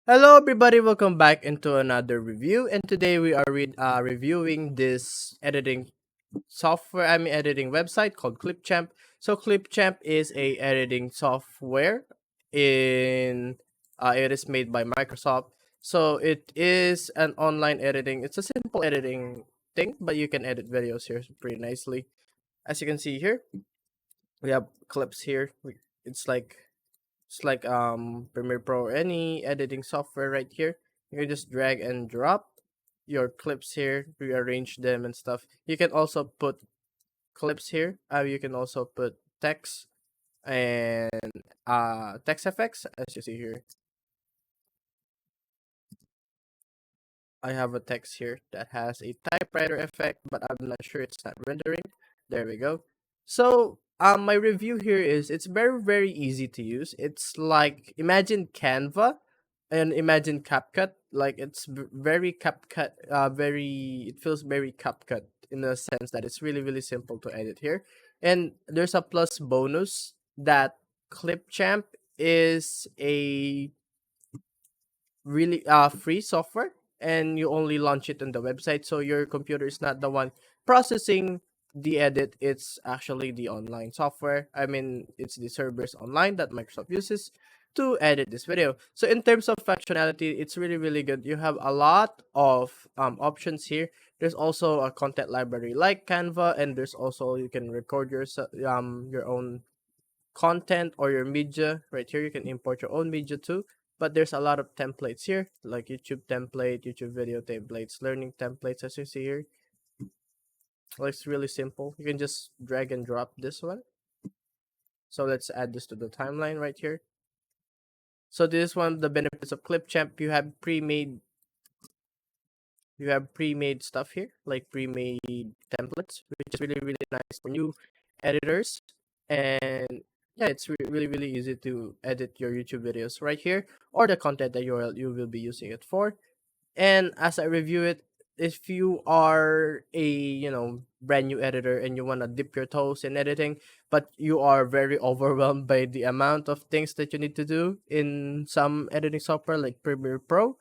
Hello, everybody. Welcome back into another review. And today we are reviewing this editing software. Editing website called Clipchamp. So Clipchamp is a editing software. In It is made by Microsoft. So it is an online editing. It's a simple editing thing, but you can edit videos here pretty nicely. As you can see here, we have clips here. It's like Premiere Pro or any editing software right here. You can just drag and drop your clips here, rearrange them and stuff. You can also put clips here. You can also put text and text effects as you see here. I have a text here that has a typewriter effect, but I'm not sure it's not rendering. There we go. So, my review here is it's very easy to use. It's like imagine Canva and imagine CapCut. Like it's very CapCut. It feels very CapCut in the sense that it's really simple to edit here. And there's a plus bonus that Clipchamp is a really free software, and you only launch it on the website, so your computer is not the one processing the edit. It's actually the online software. It's the servers online that Microsoft uses to edit this video. So in terms of functionality, it's really good. You have a lot of options here. There's also a content library like Canva, and there's also you can record your own content or your media. Right here you can import your own media too, but there's a lot of templates here like YouTube template, YouTube video templates, learning templates. As you see here, well, it's really simple. You can just drag and drop this one. So let's add this to the timeline right here. So this is one of the benefits of Clipchamp. You have pre-made stuff here, like pre-made templates, which is really nice for new editors. And yeah, it's really easy to edit your YouTube videos right here, or the content that you will be using it for. And as I review it, if you are a brand new editor and you want to dip your toes in editing, but you are very overwhelmed by the amount of things that you need to do in some editing software like Premiere Pro,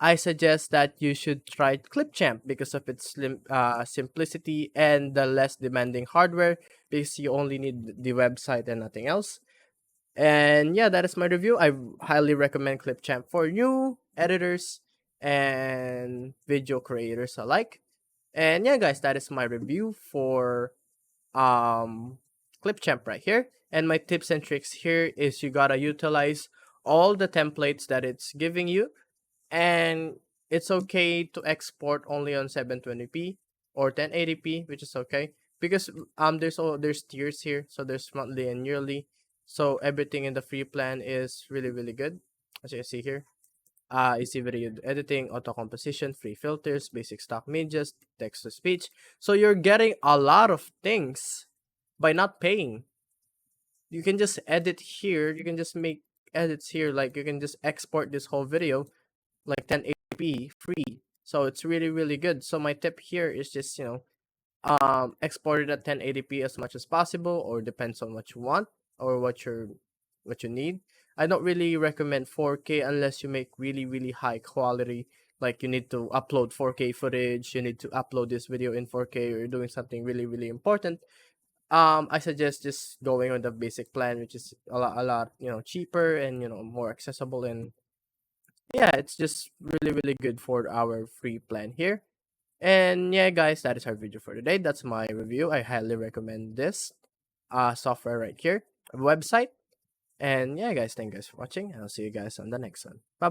I suggest that you should try Clipchamp because of its simplicity and the less demanding hardware, because you only need the website and nothing else. And yeah, that is my review. I highly recommend Clipchamp for new editors and video creators alike. And yeah, guys, that is my review for um Clipchamp right here. And my tips and tricks here is you gotta utilize all the templates that it's giving you, and it's okay to export only on 720p or 1080p, which is okay because there's tiers here, so there's monthly and yearly. So everything in the free plan is really good, as you can see here. You see video editing, auto composition, free filters, basic stock medias, text to speech. So you're getting a lot of things by not paying. You can just edit here. You can just make edits here. Like you can just export this whole video like 1080p free. So it's really good. So my tip here is just export it at 1080p as much as possible, or depends on what you want or what you need. I don't really recommend 4K unless you make really high quality. Like you need to upload 4K footage, you need to upload this video in 4K, or you're doing something really important. I suggest just going on the basic plan, which is a lot cheaper and more accessible. And yeah, it's just really good for our free plan here. And yeah, guys, that is our video for today. That's my review. I highly recommend this software right here, website. And yeah, guys, thank you guys for watching, and I'll see you guys on the next one. Bye.